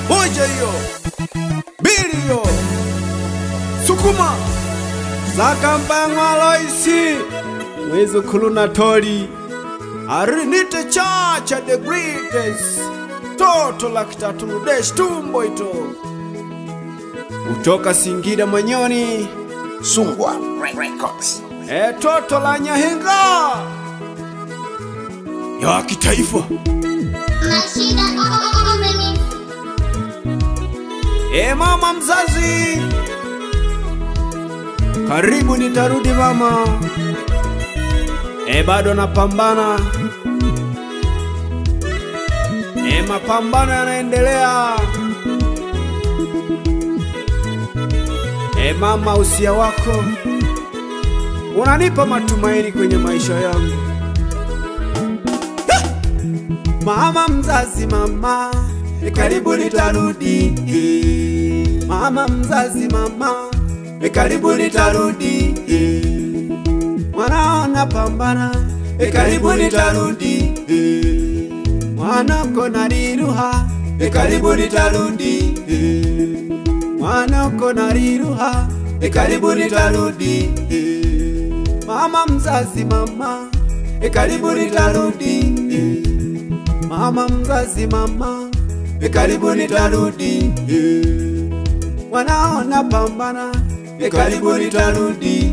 Moja hiyo, mbili hiyo, sukuma Zakambangwa Loisi Wezo kuluna tori Arinite chacha the greatest Toto lakitatu desh tumbo ito Utoka Singida Manyoni Sungwa Records. Toto la Nyahenga ya kitaifa. Mama mzazi, karibu nitarudi mama. Bado napambana. Mapambano yanaendelea. Mama, usia wako unanipa matumaini kwenye maisha yangu. Mama mzazi, mama, karibu nitarudi. Mama mzazi, mama, karibu nitarudi. Mwanao napambana, karibu nitarudi. Mwanako naliruha, karibu nitarudi. Mwanako naliruha, karibu nitarudi. Mama mzazi, mama, karibu nitarudi. Mama mzazi, mama, karibu nitarudi. Mwanao napambana, karibu nitarudi.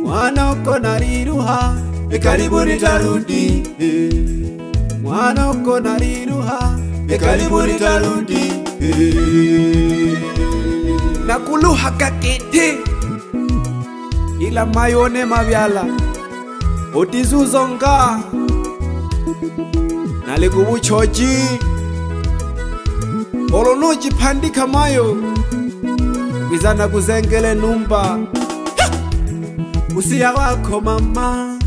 Mwanako naliruha, karibu nitarudi. Mwanako naliruha, karibu nitarudi. Nakuluha kakete ila mayone mabyala otizuzonga nalikubuchoji olonoji pandika mayo wizana kuzengele numba. Usia wako mama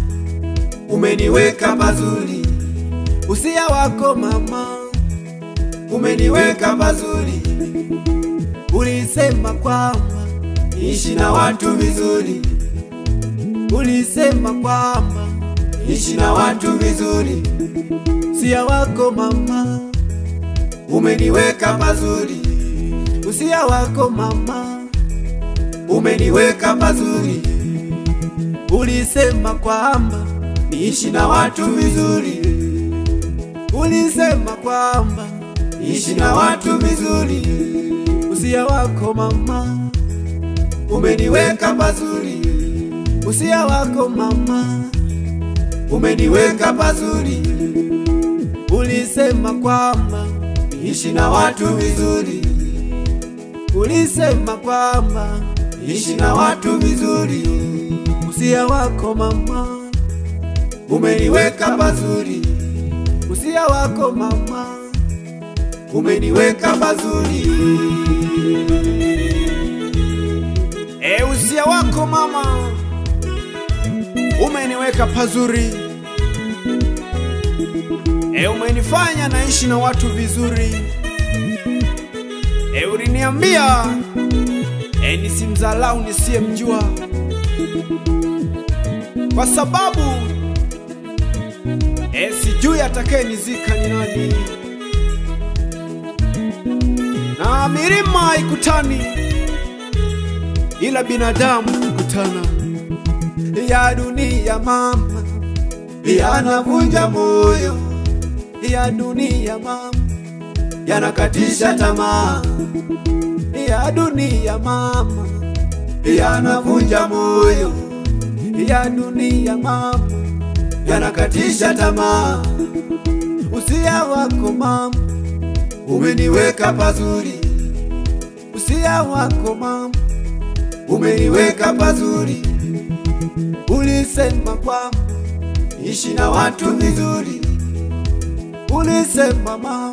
umeniweka pazuri. Usia wako mama umeniweka pazuri. Ulisema kwamba ishi na watu vizuri. Ulisema kwamba ishi na watu vizuri. Usia wako mama umeniweka pazuri. Usia wako mama umeniweka pazuri. Ulisema kwamba ishi na watu vizuri. Ulisema kwamba ishi na watu vizuri. Usia wako mama umeniweka pazuri. Usia wako mama umeniweka pazuri. Ulisema kwamba ishi na watu vizuri. Ulisema kwamba ishi na watu vizuri. Usia wako mama umeniweka pazuri. Usia wako mama umeniweka pazuri. Usia wako mama umeniweka pazuri. Umenifanya naishi na watu vizuri. Uliniambia nisimdhalau nisiyemjua, kwa sababu sijui atakayenizika ni nani. Na milima haikutani ila binadamu kukutana. Ya dunia mama yanavunja moyo. Ya dunia mama yanakatisha tamaa. Ya dunia mama yanavunja moyo. Ya dunia mama yanakatisha tamaa. Usia wako mama umeniweka pazuri. Usia wako mama umeniweka pazuri. Ulisema kwamba ishi na watu vizuri. Ulisema mama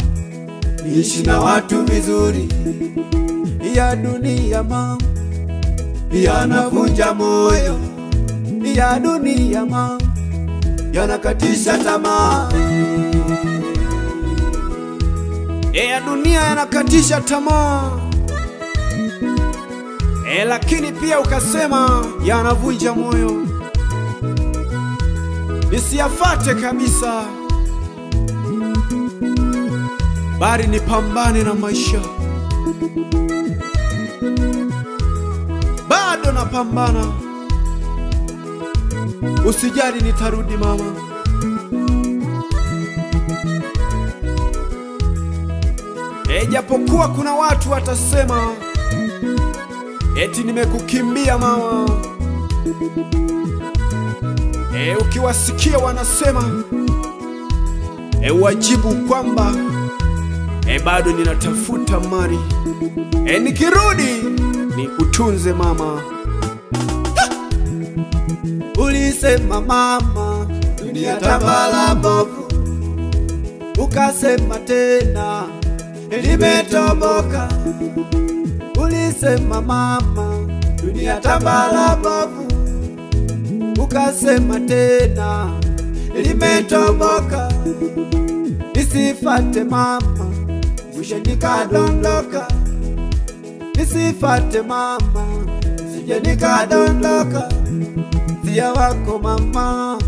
ishi na watu vizuri. Ya dunia mama yanavunja moyo. Ya dunia mama yanakatisha tamaa. Ya dunia yanakatisha tamaa. Lakini pia ukasema yanavunja moyo. nisiyafate kabisa, bali nipambane na maisha. Bado napambana, usijali nitarudi mama. Japokuwa kuna watu watasema eti nimekukimbia mama. Ukiwasikia wanasema wajibu kwamba bado ninatafuta mali. Nikirudi nikutunze mama. Ulisema mama, dunia tambala bovu, ukasema tena nimetoboka. Ulisema mama, dunia tambala bovu, ukasema tena nimetoboka. Nisifate mama, usije nikadondoka. Nisifate mama, usije nikadondoka. Usia wako mama,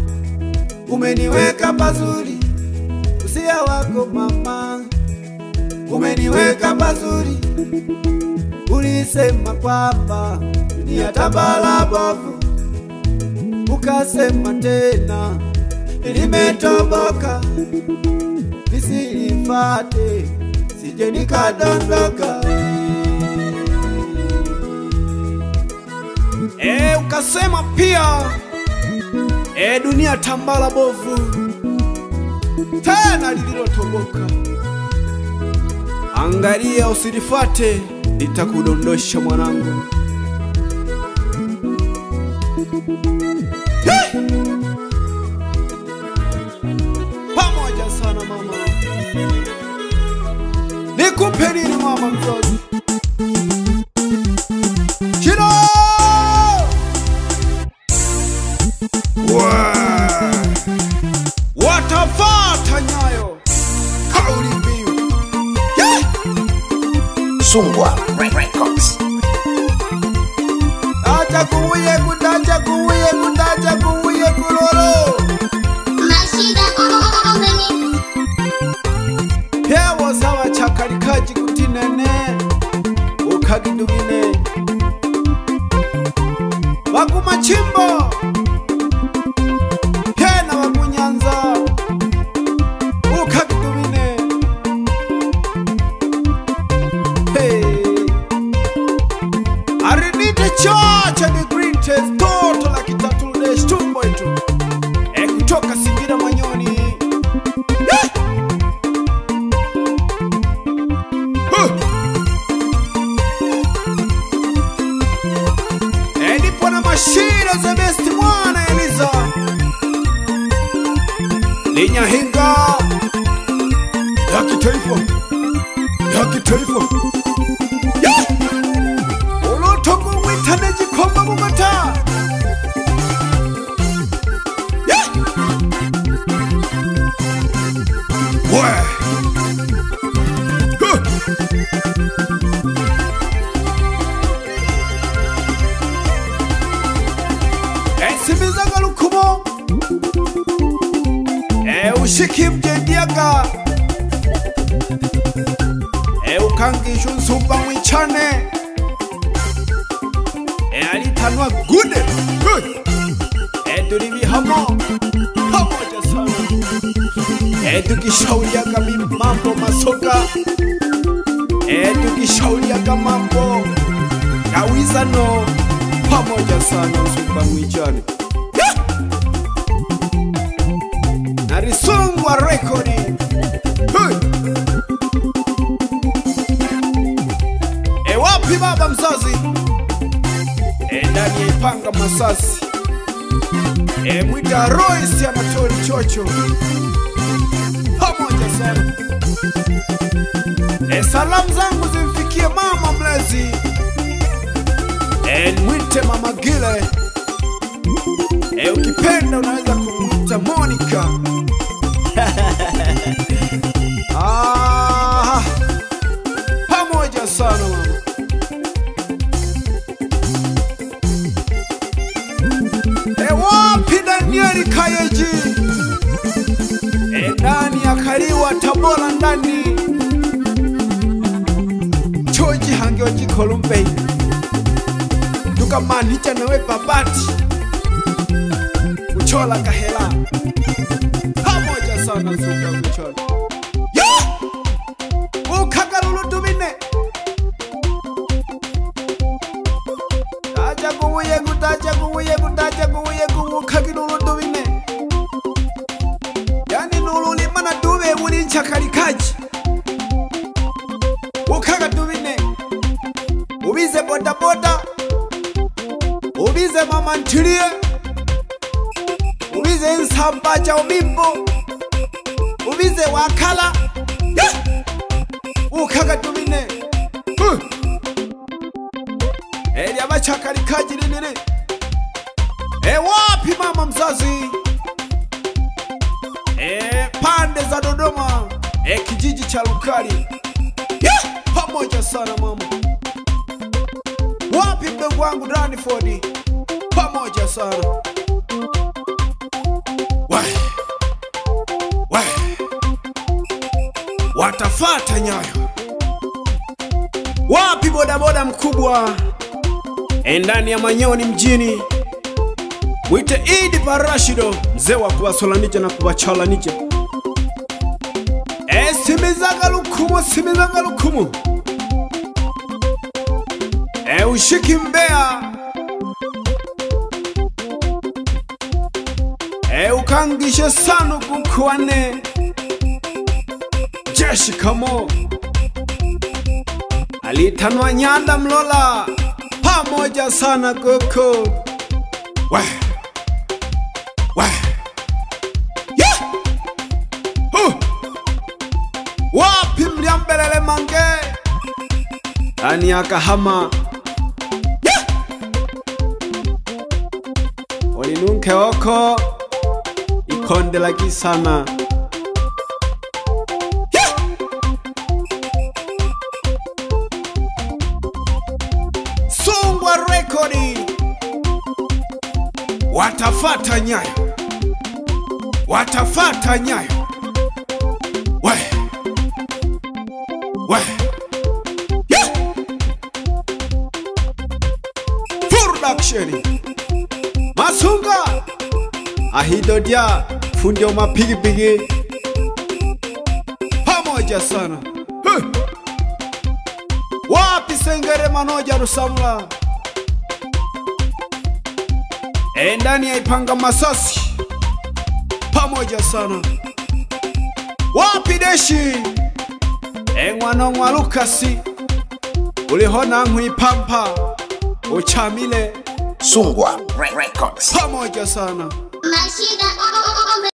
umeniweka pazuri. Usia wako mama, umeniweka pazuri. Ulisema kwamba dunia tambala bovu, ukasema tena nimetoboka. Nisifate, sije nikadondoka. Ukasema pia dunia tambala bovu tena lililotoboka. Angalia usilifate, nitakudondosha mwanangu. Pamoja sana mama. Nikupe nini mama mzazi? Chino! Watafata nyayo kauli mbiu. Sungwa Records. Acha kuuye kutacha kuuye kutacha kuuye kulolo. Mashida omeni. Hewa sawa chakalikaji kutinene ukagidumine. Wakumachimbo Kena wakunyanza ukagidumine. Arinite church and the greatest total la kitatude stumbo itu. Kutoka Singira Manyoni. Nipo na mashira za besti mwana Eliza Linyahinga ya kitaifa. Ulotoku witane jikomba mumata. Simiza galukumo ushiki mjendiaga ukangishu nsumba mwichane alitanwa gude turibi hamo pamoja sana tukishauliaga mambo masoka tukishauliaga mambo kawizano pamoja sana nsumba mwichane Sungwa Records. Wapi baba mzazi? Ndani ya Ipanga Masasi. Mwita Royce Anatoli Chocho. Pamoja sana. Salamu zangu zimfikie mama mlezi. Mwite mama Gile. Ukipenda unaweza kumwita Monica. Pamoja sana mama. Wapi Danieli Kayeji? kaliwa Tabora ndani choji hange oji Kolumbe tukamanicha nawe babati uchola kahela pamoja sana suka uchola ukagalulu tubine taja kuwuye ukagilulu tubine yani nululi mana dube uli nchakalikaji ukaga tubine ubize boda boda ubize mama ntilie ubize nsamba cha umimbo ubize wakala ukaga tubine eli abachakalikaji linili wapi mama mzazi pande za Dodoma kijiji cha Lukari pamoja sana mama wapi mdogo wangu Danford pamoja sana watafata nyayo wapi bodaboda mkubwa ndani ya Manyoni mjini wite Idi Parashido mzee wa kuwasolanicha na kuwachalanicha simizaga lukumu ushiki Mbeya ukangishe sanu kukuane jeshi kamo alitanwa Nyanda Mlola pamoja sana koko wapi Mliambelele Mange ani akahama olinunke oko ikonde lagi sana Songwa rekodi watafata nyayo production Masunga ahidodia fundi wa mapigipigi pamoja sana wapi Sengere Manoja Rusamula ndani ya Ipanga Masasi pamoja sana wapi Deshi mwanongwa Lukasi ulihona Pampa Uchamile Sungwa Records pamoja sana Mashida